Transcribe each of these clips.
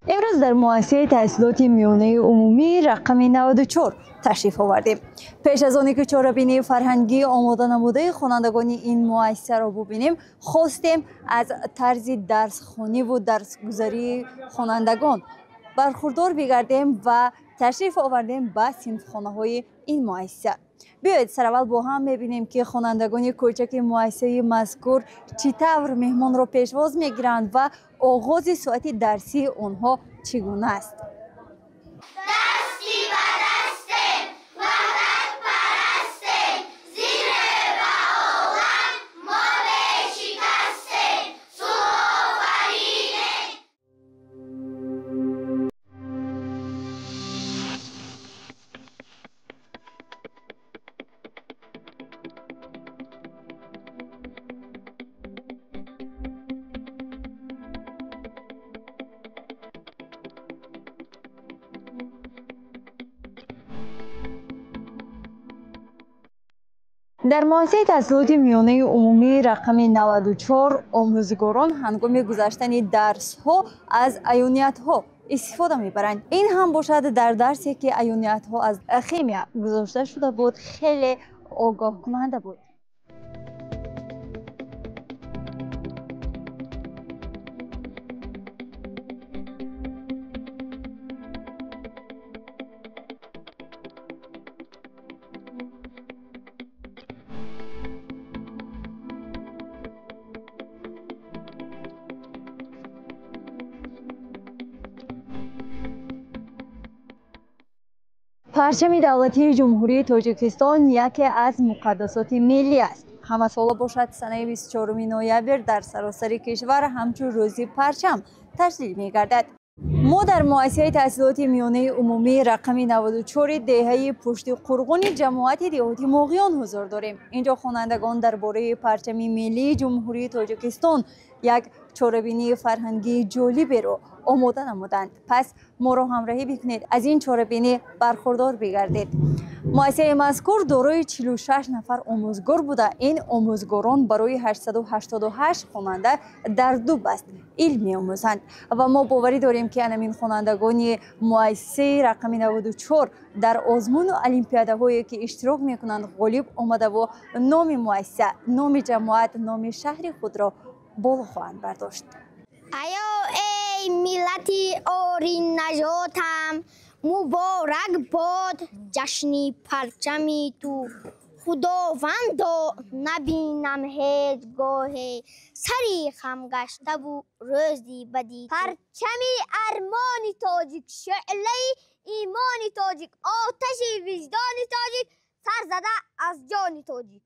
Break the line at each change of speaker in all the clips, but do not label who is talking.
امروز در مؤسسه تحصیلات میانه عمومی رقم 94 تشریف آوردیم. پیش از آنکه که چهاره‌بینی فرهنگی آماده نموده خوانندگان این مؤسسه را ببینیم، خواستیم از طرز درسخوانی و درسگذاری خوانندگان برخوردار بگردیم و تشریف آوردیم به صنفخانه‌های این مؤسسه. بیایید سراول با هم ببینیم که خوانندگان کوچک مؤسسه مذکور چطور مهمان را پیشواز میگیرند و آغاز ساعت درسی آنها چگونه است.
دستی و دستیم وحدت پرستیم زیر و عالم ما بشکستیم صلح آفرینیم.
در مؤسسه تحصیلات میانه عمومی رقم 94 آموزگاران هنگام گذشتن درس ها از عیونیت ها استفاده میبرند. این هم باشد در درسی که عیونیت ها از خیمیا گذاشته شده بود خیلی آگاه کننده بود. پرچم دولتی جمهوری تاجیکستان یکی از مقدسات ملی است. همه ساله باشد سنه 24 نوامبر در سراسر کشور همچون روزی پرچم تجلیل می گردد. ما در مؤسسه تحصیلات میانه عمومی رقم 94 دهه پشت قرغون جماعت دهاتی ماغیان حضور داریم. اینجا خوانندگان درباره پرچم ملی جمهوری تاجیکستان یک چهاره‌بینی فرهنگی جالبی رو آماده نمودند. پس ما را همراهی بکنید از این چهاره‌بینی برخوردار بگردید. مؤسسه مذکور دارای 46 نفر آموزگار بوده. این آموزگاران برای 888 خواننده در دو بست علم می‌آموزند و ما باوری داریم که همین خوانندگان مؤسسه رقم 94 در آزمون و المپیادهایی که اشتراک می‌کنند غالب آمده و نام مؤسسه، نام جماعت، نام شهر خود را بالا خواهند برداشت.
ای ملتی آرین نژادم مبارک باد جشنی پرچمی تو خداوندا نبینم هیچ گاهی سری خم گشته و روزی بدی پرچمی ارمان تاجیک شعله ایمان تاجیک آتش وجدان تاجیک سر زده از جان تاجیک.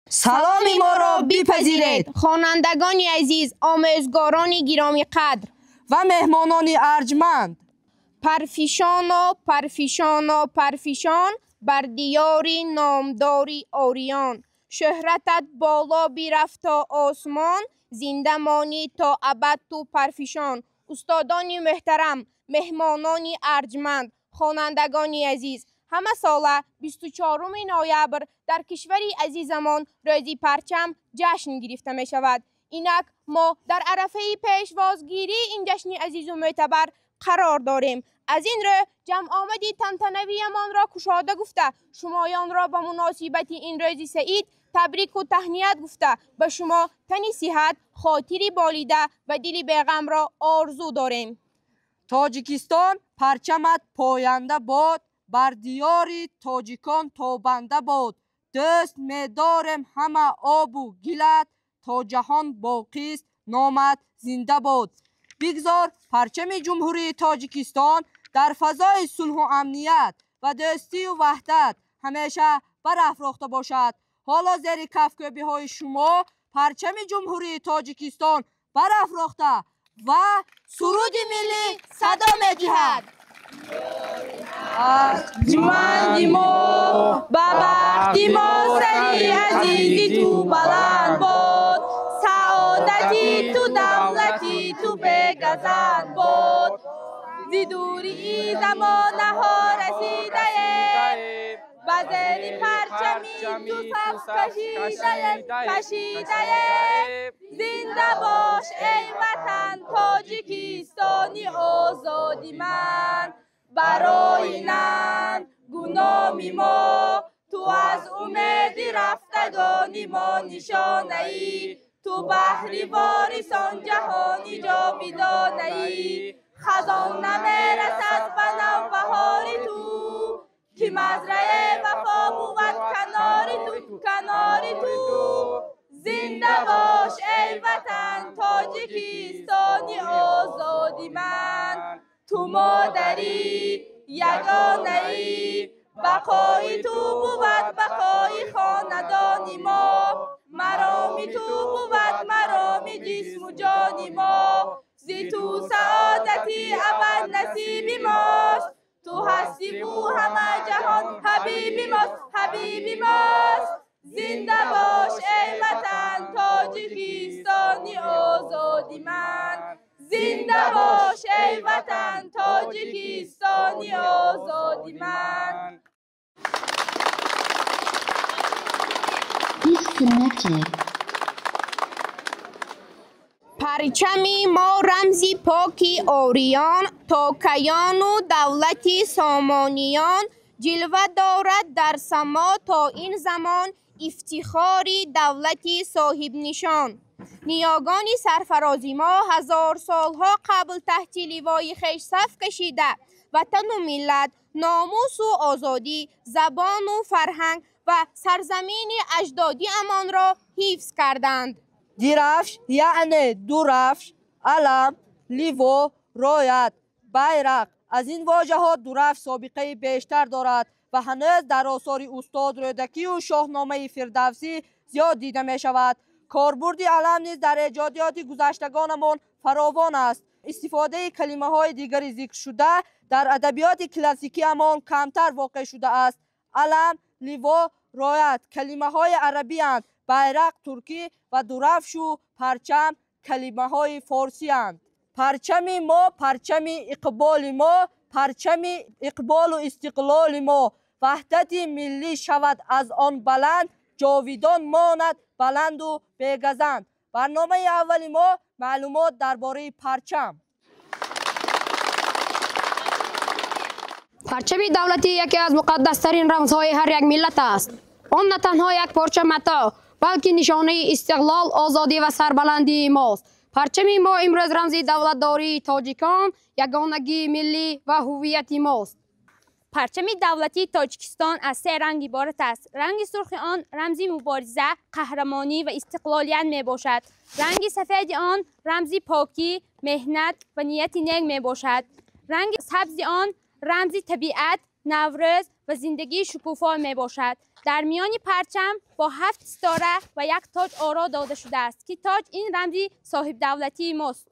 سلامی ما را بپذیرید خوانندگان عزیز، آموزگاران گرامی قدر
و مهمانان ارجمند.
پرفیشان و پرفیشان و پرفیشان بر دیاری نامداری آریان، شهرتت بالا بیرفت تا آسمان، زنده مانی تا ابد تو پرفیشان. استادان محترم، مهمانان ارجمند، خوانندگان عزیز، همه ساله 24 نوامبر در کشوری عزیزمان روزی پرچم جشن گرفته می شود. اینک ما در عرفه پیشوازگیری این جشن عزیز و معتبر قرار داریم. از این رو جمع آمدی تنتنویمان را کشاده گفته، شمایان را به مناسبت این روز سعید تبریک و تهنیت گفته، به شما تنی صحت، خاطری بالیده و دلی بیغم را آرزو داریم.
تاجیکستان پرچمت پاینده باد، بر دیاری تاجیکان تابنده باد. دست می‌داریم همه آب و گلت، تا جهان باقی است نامت زنده باد. بگذار پرچم جمهوری تاجیکستان در فضای صلح و امنیت و دوستی و وحدت همیشه برافراخته باشد. حالا زیر کفگویی‌های شما پرچم جمهوری تاجیکستان برافراخته و سرود ملی صدا می‌دهد.
ارجمندی ما به بختی ما سری عزیزی تو بلند باد، سعادتی تو دولتی تو بگذند باد، زی دوری زمانه ها رسیده وزیر پرچمی تو صف کشیده زنده باش ای وطن تاجیکستانی آزادی من برای ننگ گنامی ما تو از امید رفتگانی ما نشانه ای تو بحری واریسان جهانی جاویدانه ای خزان نمیرسد به نوبهاری تو که مزرعه وفا بود کناری تو زنده باش ای وطن تاجیکستانی آزادی من تو مادری یگانه ای بقای تو بود بقای خاندانی ما مرامی تو بود مرامی جسم و جانی ما زی تو سعادتی ابد نصیبی ماست تو هستی بو همه جهان حبیبی ماست زنده باش ای وطن تاجیکستانی آزادی من زنده باش ای وطن تاجیکستانی آزادی من پرچمی ما رمزی پاکی اوریان تا کیان و دولتی سامانیان جلوه دارد در سما تا این زمان افتخاری دولتی صاحب نشان نیاگانی سرفرازی ما هزار سالها قبل تحت لوای خویش صف کشیده وطن و ملت ناموس و آزادی زبان و فرهنگ و سرزمین اجدادی امان را حفظ کردند.
درفش یعنی درفش، علم، لیو، رایت، بیرق. از این واژه ها درفش سابقه بیشتر دارد و هنوز در آثار استاد رودکی و شاهنامه فردوسی زیاد دیده می شود. کاربرد علم نیز در ایجادیات گذشتگانمان فراوان است. استفاده کلمه های دیگری ذکر شده در ادبیات کلاسیکی امان کمتر واقع شده است. علم، لیو، رایت کلمه های عربی اند. بیرق ترکی و درفش و پرچم کلمه های فارسی اند. پرچم ما پرچم اقبال ما، پرچم اقبال و استقلال ما. وحدت ملی شود از آن بلند، جاویدان ماند بلند و بیگزند. برنامه اولی ما معلومات درباره پرچم.
پرچم دولتی یکی از مقدس‌ترین رمزهای هر یک ملت است. آن نه تنها یک پارچه متا بلکه نشانه استقلال، آزادی و سربلندی ماست. پرچم ما امروز رمز دولتداری تاجیکان، یگانگی ملی و هویت ماست.
پرچم دولتی تاجیکستان از 3 رنگ عبارت است. رنگ سرخ آن رمزی مبارزه، قهرمانی و استقلالیت می باشد. رنگ سفید آن رمزی پاکی، مهنت و نیت نیک می باشد. رنگ سبز آن رمزی طبیعت، نوروز و زندگی شکوفا می باشد. در میان پرچم با 7 ستاره و 1 تاج آرا داده شده است که تاج این رمزی صاحب دولتی ماست.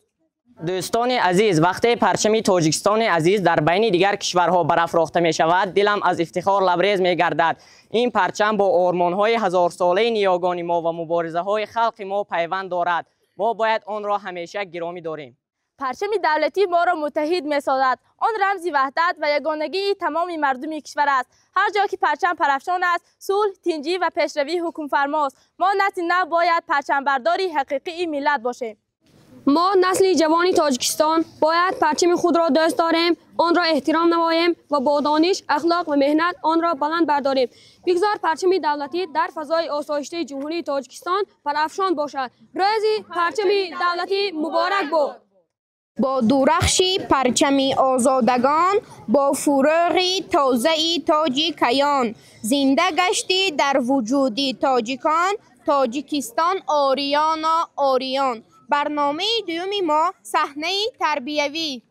دوستان عزیز، وقتی پرچم تاجیکستان عزیز در بین دیگر کشورها برافراخته می شود، دلم از افتخار لبریز می گردد. این پرچم با آرمان‌های هزار ساله نیاگان ما و مبارزه‌های خلق ما پیوند دارد. ما باید آن را همیشه گرامی داریم.
پرچم دولتی ما را متحد می سازد. آن رمز وحدت و یگانگی تمام مردم کشور است. هر جا که پرچم پرافشان است، صلح، تنجی و پیشروی حکم فرماست. ما نسل نو باید پرچم برداری حقیقی ملت باشیم.
ما نسل جوانی تاجیکستان باید پرچم خود را دوست داریم، آن را احترام نماییم و با دانش، اخلاق و مهنت آن را بلند برداریم. بگذار پرچم دولتی در فضای آسایشته جمهوری تاجیکستان پرافشان باشد. روز پرچم دولتی مبارک باد.
با درخشی پرچمی آزادگان، با فروغی تازه تاجی کیان، زنده گشتی در وجودی تاجیکان، تاجیکستان آریانا آریان. برنامه دومی ما صحنه تربیوی.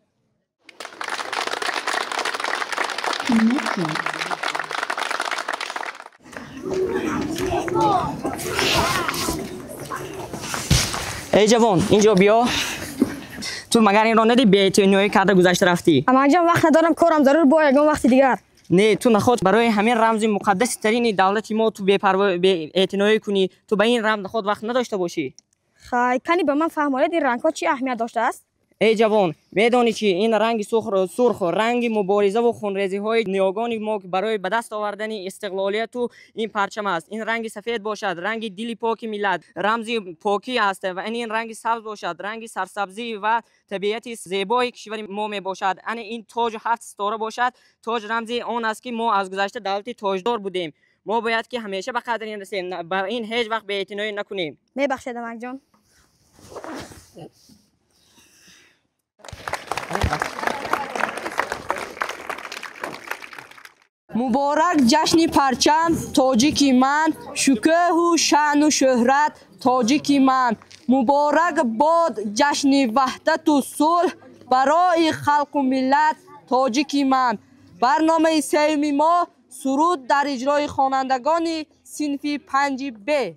ای جوان اینجا بیا. تو مگر این را ندی بیایی تو اینوی کرده گذشته رفتی؟
اما انجام وقت ندارم، کارم ضرور با یکم وقت دیگر.
نه تو نخواد برای همین رمز مقدس ترین دولت ما تو بی اعتنایی کنی، تو به این رمز خود وقت نداشته باشی.
خای کنی به من فهماید این رنگ ها چی اهمیت داشته است؟
ای جوان، میدانی چی این رنگ سرخ رنگ مبارزه و خونریزی های نیاگان ما برای به دست آوردن استقلالیت و این پرچم است. این رنگ سفید باشد رنگ دل پاک ملت، رمز پاکی است و این رنگ سبز باشد رنگ سرسبزی و طبیعت زیبای کشور ما می باشد. این تاج 7 ستاره باشد، تاج رمز آن است که ما از گذشته دولتی تاجدار بودیم. ما باید که همیشه به قدر این رسیم، با این هیچ وقت بی‌اعتنایی نکنیم.
میبخشید امک جان.
مبارک جشن پرچم تاجیکی من، شکوه و شأن و شهرت تاجیکی من. مبارک باد جشن وحدت و صلح برای خلق و ملت تاجیکی من. برنامه سوم ما سرود در اجرای خوانندگان صنف 5B.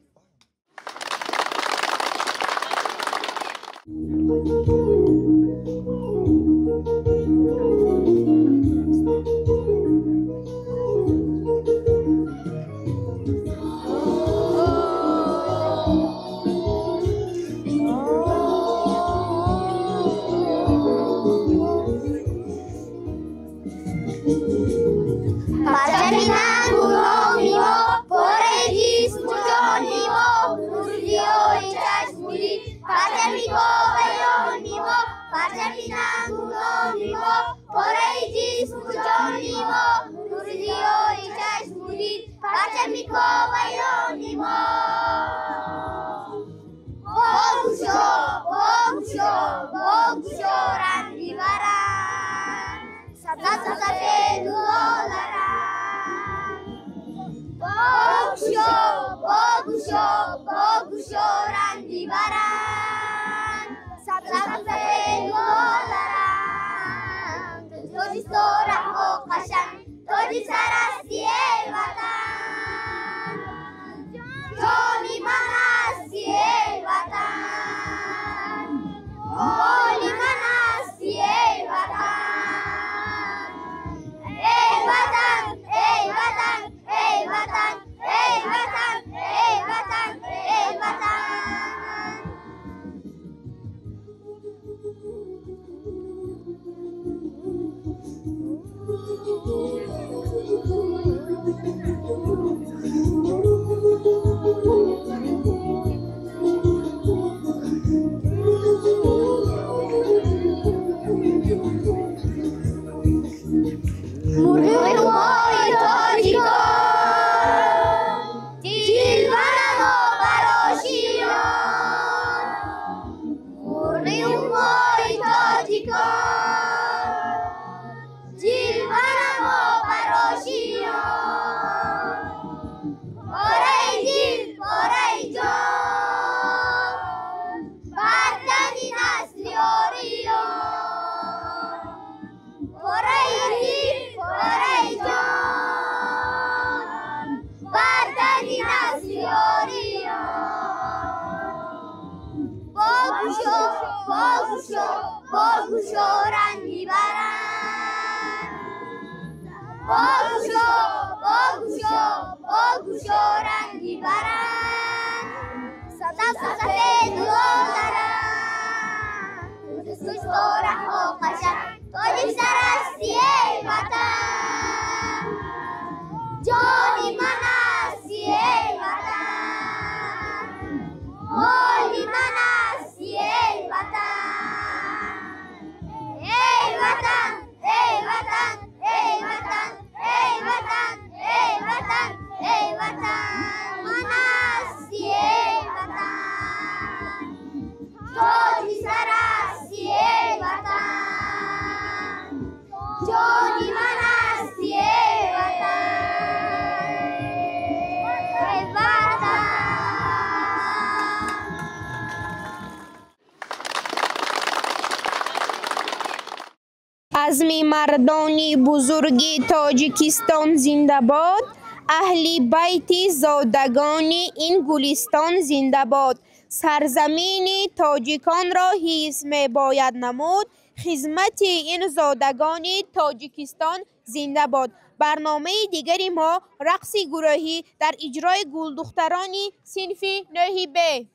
عزم مردانی بزرگی تاجیکستان زنده باد، اهل بیت زادگان این گلستان زنده باد. سرزمین تاجیکان را حفظ می باید نمود، خدمت این زادگان تاجیکستان زنده باد. برنامه دیگری ما رقص گروهی در اجرای گلدختران صنف 9B.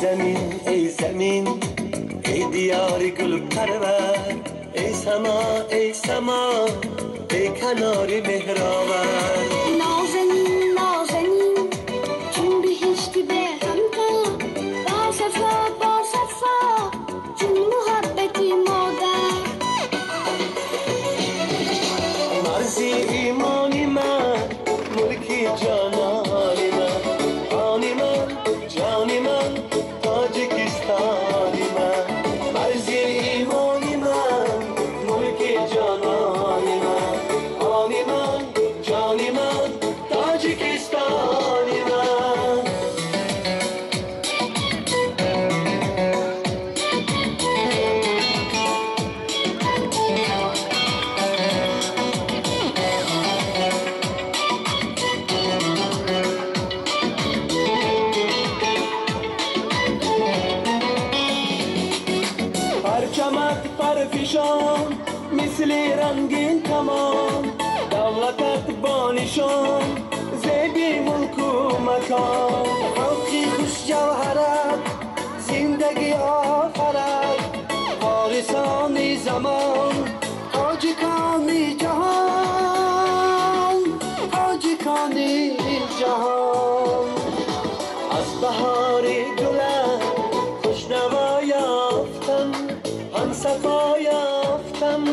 زمین ای زمین ای دیار گل پرور ای سما ای سما ای کنار مهرآور
نازنین نازنین چون بهشتی به همتا با صفا چون محبتی مادر
مرزی ایمانی من ملکی جانانی من آنی من جانی من تاجیکستانی من مرزی ایمانی من ملکی جانانی من آنی من جانی من تاجیکستانی من پرچمت پرفشان مثل رنگین کمان دولتت بانشان زیبی ملک و مکان خلقی خوش جوهرت زندگی آفرد وارثان زمان تاجکان جهان تاجکان جهان از بهار گلت خوشنوا یافتم هم صفا یافتم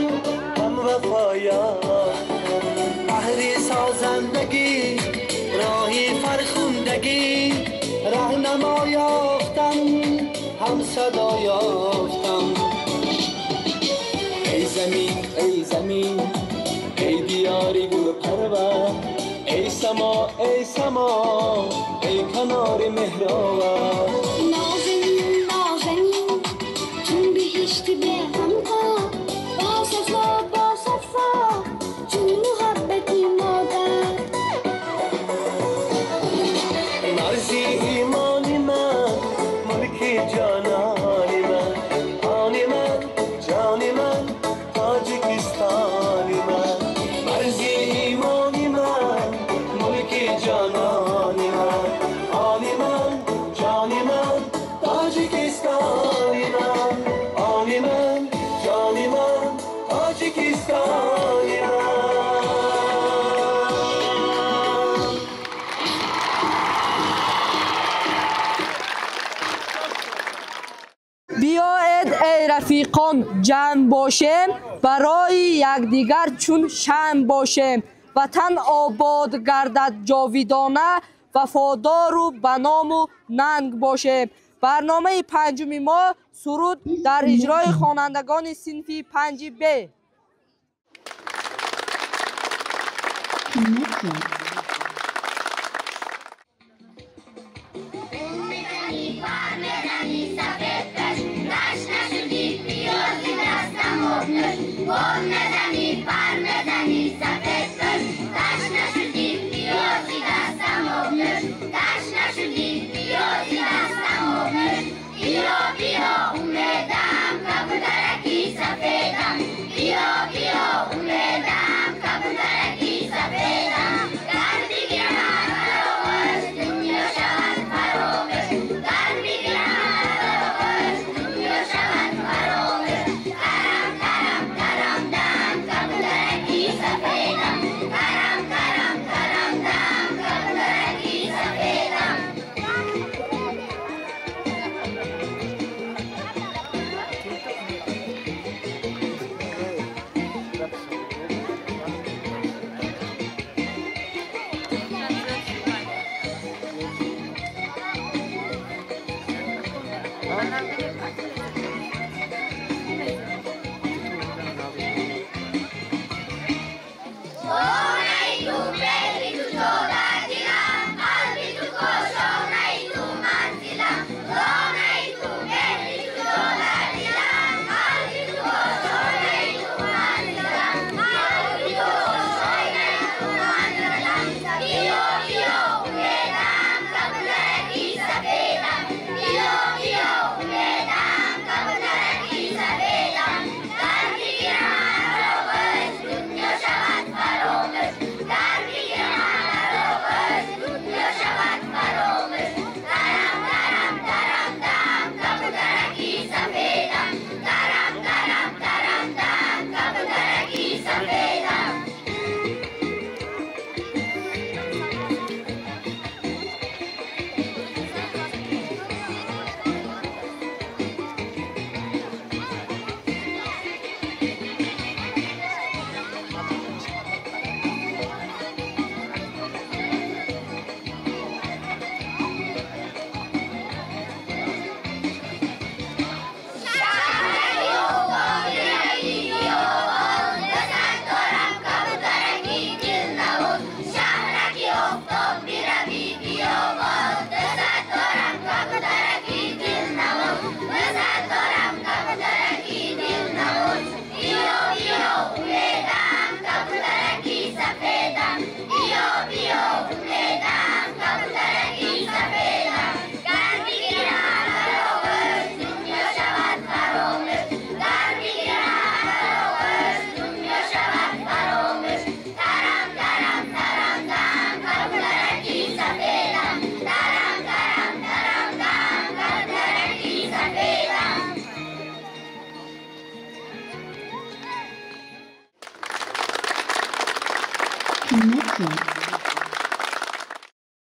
هم وفا یافتم بحری سازندگی راهی فرخندگی راهنما یافتم هم صدا یافتم ای زمین ای زمین ای دیاری گل پرور ای سما ای سما ای کنار مهرآور
نازنین نازنین چون بهشتی به همتا با صفا چون محبتی مادر
مرزی ایمانی من ملکی جانانی من آنی من جانی من تاجیکستانی من مرزی ایمانی من ملکی جانانی من آنی من جانی من تاجیکستانی من آنی من جانی من تاجیکستانی من
بیاید ای رفیقان جمع باشیم برای یکدیگر چون شمع باشیم وطن آباد گردد جاویدانه وفادار و به نام و ننگ باشیم. برنامه پنجم ما سرود در اجرای خوانندگان صنف 5B.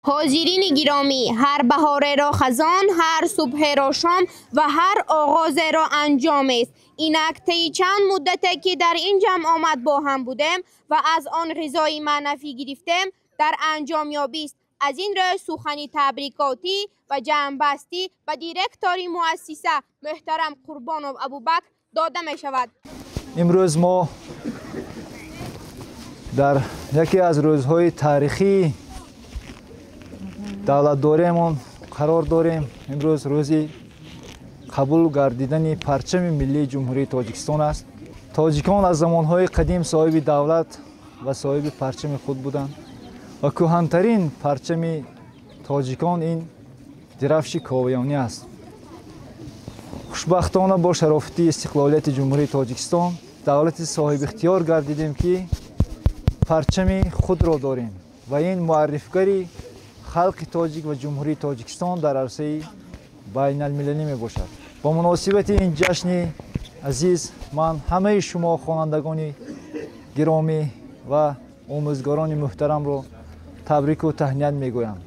حاضرین گرامی، هر بهاره را خزان، هر صبح را شام و هر آغاز را انجام است. اینک طی چند مدته که در این جمع آمد با هم بودیم و از آن غذای معنوی گرفتیم در انجام یابی است. از این رو سخنی تبریکاتی و جمع‌بستی و دیرکتوری مؤسسه محترم قربانو ابوبکر داده می شود.
امروز ما در یکی از روزهای تاریخی دولتداریمان قرار داریم. امروز روزی قبول گردیدن پرچم ملی جمهوری تاجیکستان است. تاجیکان از زمانهای قدیم صاحب دولت و صاحب پرچم خود بودند و کهن‌ترین پرچم تاجیکان این درفش کاویانی است. خوشبختانه با شرافتی استقلالیت جمهوری تاجیکستان دولت صاحب اختیار گردیدیم که پرچم خود را داریم و این معرفی‌گری خلق تاجیک و جمهوری تاجیکستان در عرصه بین المللی می باشد. با مناسبت این جشن عزیز من همه شما خوانندگان گرامی و آموزگاران محترم را تبریک و تهنیت می گویم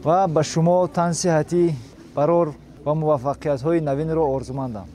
و به شما تن صحتی قرار و موفقیت های نوین را آرزومندم.